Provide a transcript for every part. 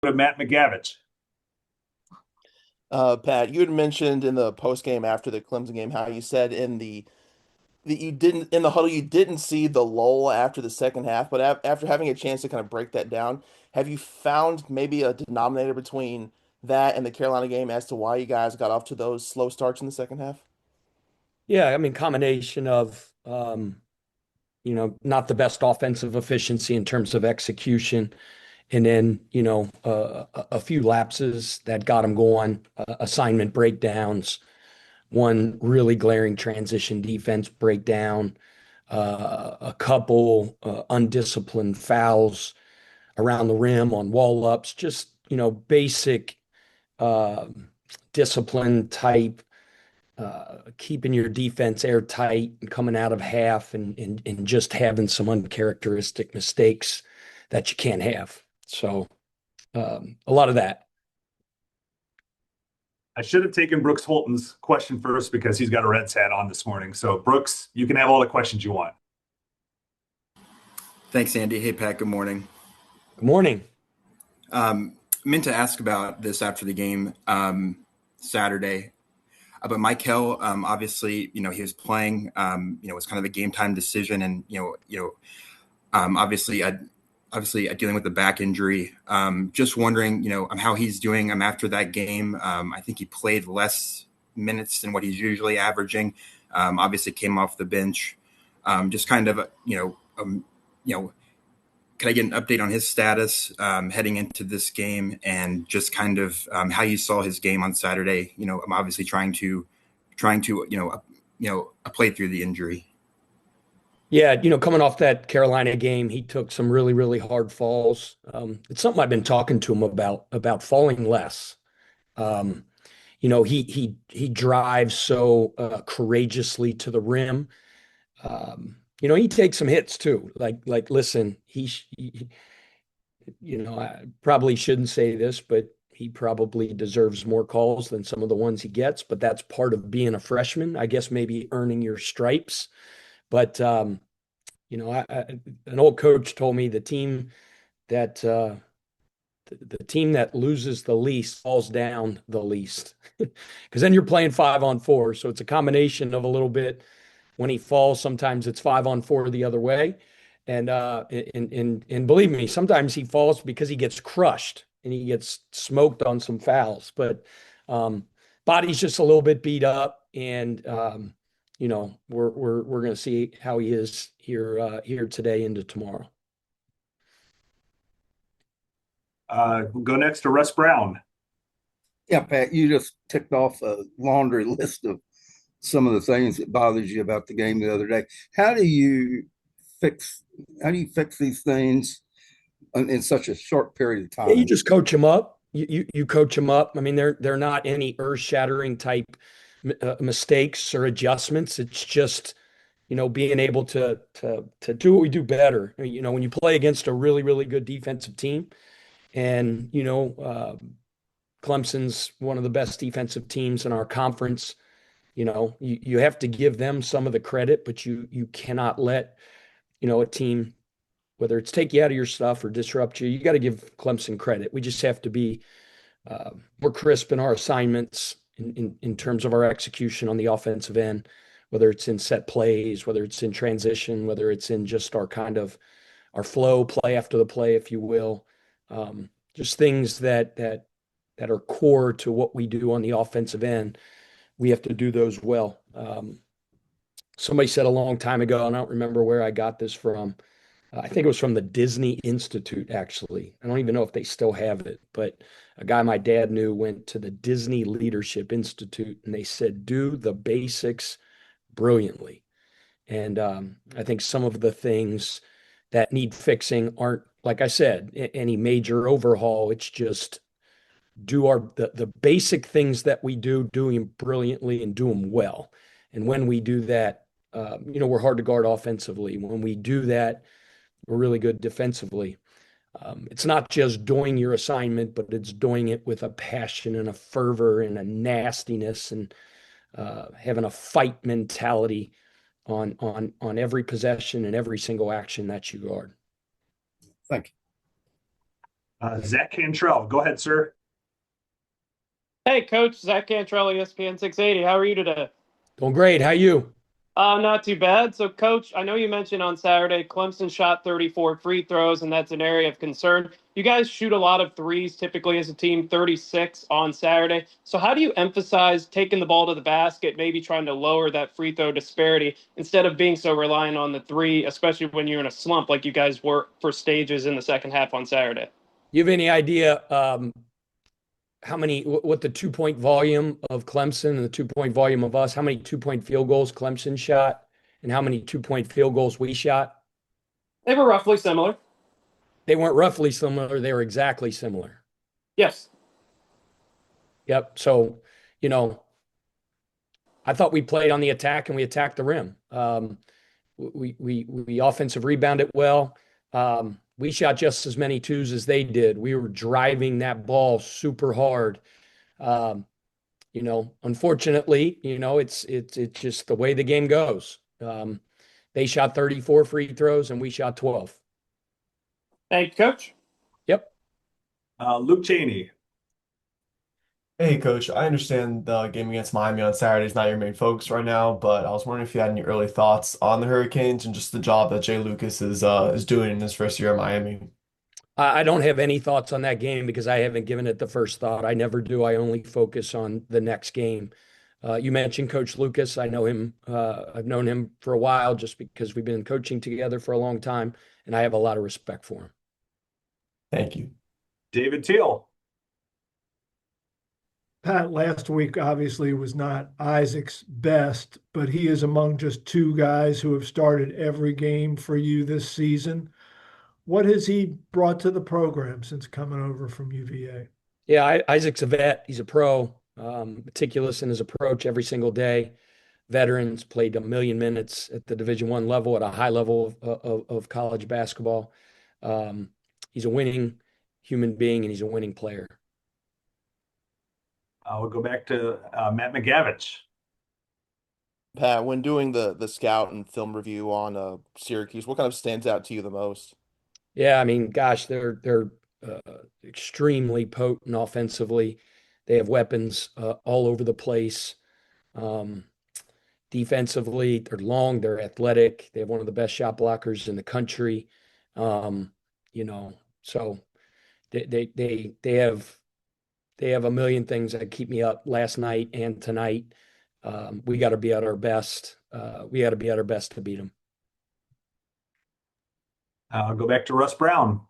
To Matt McGavich. Pat, you had mentioned in the post game after the Clemson game how you said in the that you didn't in the huddle you didn't see the lull after the second half, but after having a chance to kind of break that down, have you found maybe a denominator between that and the Carolina game as to why you guys got off to those slow starts in the second half? Yeah, I mean, combination of not the best offensive efficiency in terms of execution, and then a few lapses that got them going, assignment breakdowns, one really glaring transition defense breakdown, a couple undisciplined fouls around the rim on wall ups, just basic uh, discipline type keeping your defense airtight and coming out of half and just having some uncharacteristic mistakes that you can't have. So a lot of that. I should have taken Brooks Holton's question first because he's got a Reds hat on this morning. So, Brooks, you can have all the questions you want. Thanks, Andy. Hey, Pat. Good morning. Good morning. Meant to ask about this after the game Saturday, but Michael, obviously, he was playing. It was kind of a game time decision, and obviously, dealing with the back injury. Just wondering, how he's doing. After that game, I think he played less minutes than what he's usually averaging. Obviously, came off the bench. Just kind of, can I get an update on his status heading into this game, and just kind of how you saw his game on Saturday? I'm obviously trying to play through the injury. Yeah, coming off that Carolina game, he took some really, really hard falls. It's something I've been talking to him about falling less. He drives so courageously to the rim. He takes some hits too. Listen, I probably shouldn't say this, but he probably deserves more calls than some of the ones he gets. But that's part of being a freshman, I guess, maybe earning your stripes. But an old coach told me the team that loses the least falls down the least, because then you're playing 5-on-4. So it's a combination of a little bit. When he falls, sometimes it's 5-on-4 the other way. And believe me, sometimes he falls because he gets crushed and he gets smoked on some fouls. But body's just a little bit beat up, and we're going to see how he is here today into tomorrow. We'll go next to Russ Brown. Yeah, Pat, you just ticked off a laundry list of some of the things that bothers you about the game the other day. How do you fix how do you fix these things in such a short period of Yeah, you time? just coach him up. You coach him up. I mean, they're not any earth-shattering type mistakes or adjustments. It's just being able to do what we do better. When you play against a really, really good defensive team, and Clemson's one of the best defensive teams in our conference. You have to give them some of the credit, but you cannot let a team, whether it's take you out of your stuff or disrupt you. You got to give Clemson credit. We just have to be more crisp in our assignments in terms of our execution on the offensive end, whether it's in set plays, whether it's in transition, whether it's in just our kind of our flow, play after the play, if you will. Just things that are core to what we do on the offensive end. We have to do those well. Somebody said a long time ago, and I don't remember where I got this from. I think it was from the Disney Institute, actually. I don't even know if they still have it, but a guy my dad knew went to the Disney Leadership Institute, and they said, do the basics brilliantly. And I think some of the things that need fixing aren't, like I said, any major overhaul. It's just do the basic things that we do them brilliantly and do them well. And when we do that, we're hard to guard offensively. When we do that, we're really good defensively. It's not just doing your assignment, but it's doing it with a passion and a fervor and a nastiness, and having a fight mentality on every possession and every single action that you guard. Thank you. Zach Cantrell, go ahead, sir. Hey, Coach. Zach Cantrell, ESPN 680. How are you today? Doing great. How you? Not too bad. So, Coach, I know you mentioned on Saturday Clemson shot 34 free throws, and that's an area of concern. You guys shoot a lot of threes, typically as a team, 36 on Saturday. So, how do you emphasize taking the ball to the basket, maybe trying to lower that free throw disparity instead of being so reliant on the three, especially when you're in a slump like you guys were for stages in the second half on Saturday? You have any idea what the 2-point volume of Clemson and the 2-point volume of us, how many 2-point field goals Clemson shot and how many 2-point field goals we shot? They were roughly similar. They weren't roughly similar. They were exactly similar. Yes. Yep. So, I thought we played on the attack and we attacked the rim. We offensive rebounded well. We shot just as many twos as they did. We were driving that ball super hard. Unfortunately, it's just the way the game goes. They shot 34 free throws and we shot 12. Thank you, Coach. Yep. Luke Cheney. Hey, Coach, I understand the game against Miami on Saturday is not your main focus right now, but I was wondering if you had any early thoughts on the Hurricanes and just the job that Jay Lucas is doing in his first year at Miami. I don't have any thoughts on that game because I haven't given it the first thought. I never do. I only focus on the next game. You mentioned Coach Lucas. I know him. I've known him for a while just because we've been coaching together for a long time, and I have a lot of respect for him. Thank you. David Teal. Pat, last week obviously was not Isaac's best, but he is among just two guys who have started every game for you this season. What has he brought to the program since coming over from UVA? Yeah, Isaac's a vet. He's a pro, meticulous in his approach every single day. Veterans, played 1 million minutes at the Division I level, at a high level of college basketball. He's a winning human being and he's a winning player. We'll go back to Matt McGavich. Pat, when doing the scout and film review on Syracuse, what kind of stands out to you the most? Yeah, I mean, gosh, they're extremely potent offensively. They have weapons all over the place. Defensively, they're long, they're athletic. They have one of the best shot blockers in the country. So they have a million things that keep me up last night and tonight. We got to be at our best. We got to be at our best to beat them. I'll go back to Russ Brown.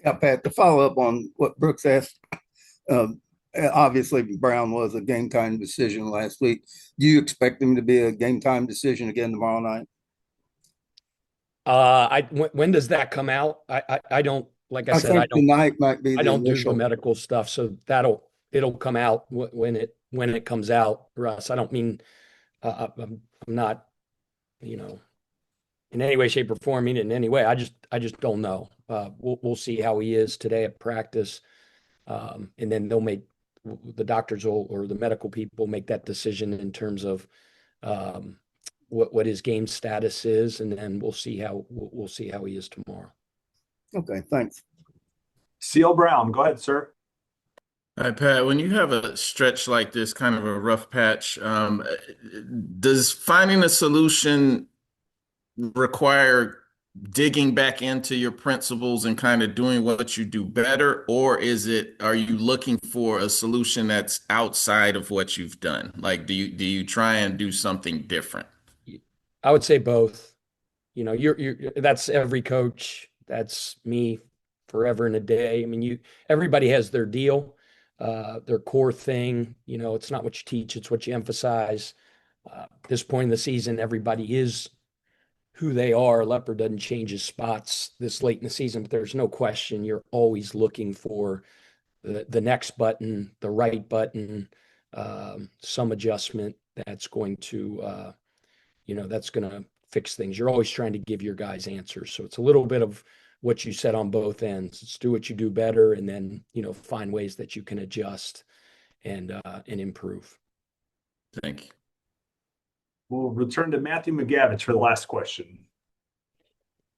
Yeah, Pat, to follow up on what Brooks asked, obviously Brown was a game time decision last week. Do you expect him to be a game time decision again tomorrow night? When does that come out? I don't, like I said, think I don't. tonight might be I the don't do initial. the medical stuff, so it'll come out when it comes out, Russ. I don't mean I'm not, in any way, shape, or form, mean it in any way. I just don't know. We'll see how he is today at practice, and then the doctors or the medical people make that decision in terms of what his game status is, and then we'll see how he is tomorrow. Okay, thanks. CL Brown, go ahead, sir. Hi, Pat. When you have a stretch like this, kind of a rough patch, does finding a solution require digging back into your principles and kind of doing what you do better, or are you looking for a solution that's outside of what you've done? Like, do you try and do something different? I would say both. That's every coach. That's me forever and a day. I mean, everybody has their deal, their core thing. It's not what you teach, it's what you emphasize. At this point in the season, everybody is who they are. Leopard doesn't change his spots this late in the season, but there's no question you're always looking for the next button, the right button, some adjustment that's going to, fix things. You're always trying to give your guys answers. So it's a little bit of what you said on both ends. It's do what you do better, and then, find ways that you can adjust and improve. Thank you. We'll return to Matthew McGavich for the last question.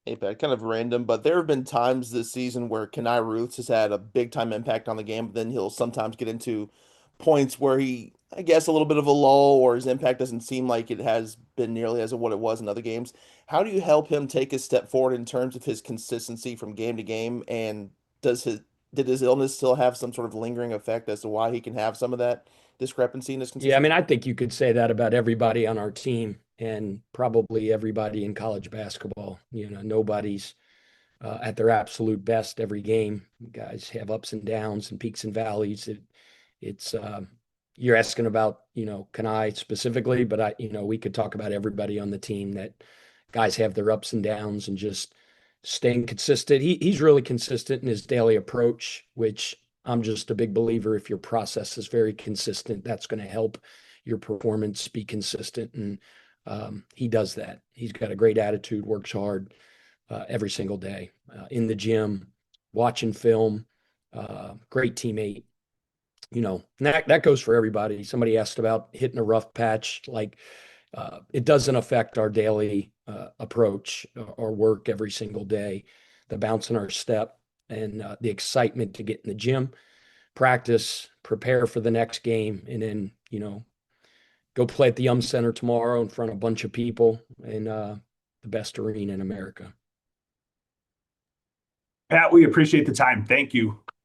Hey, Pat, kind of random, but there have been times this season where Kenai Ruths has had a big time impact on the game, but then he'll sometimes get into points where he, I guess, a little bit of a lull or his impact doesn't seem like it has been nearly as what it was in other games. How do you help him take a step forward in terms of his consistency from game to game? And does his did his illness still have some sort of lingering effect as to why he can have some of that discrepancy in his Yeah, I mean, consistency? I think you could say that about everybody on our team and probably everybody in college basketball. Nobody's at their absolute best every game. Guys have ups and downs and peaks and valleys. It's you're asking about, can I specifically, but we could talk about everybody on the team that guys have their ups and downs and just staying consistent. He's really consistent in his daily approach, which I'm just a big believer. If your process is very consistent, that's going to help your performance be consistent. And he does that. He's got a great attitude, works hard every single day in the gym, watching film, great teammate. And that goes for everybody. Somebody asked about hitting a rough patch. Like it doesn't affect our daily approach or work every single day. The bounce in our step and the excitement to get in the gym, practice, prepare for the next game, and then go play at the Center tomorrow in front of a bunch of people in the best arena in America. Pat, we appreciate the time. Thank you.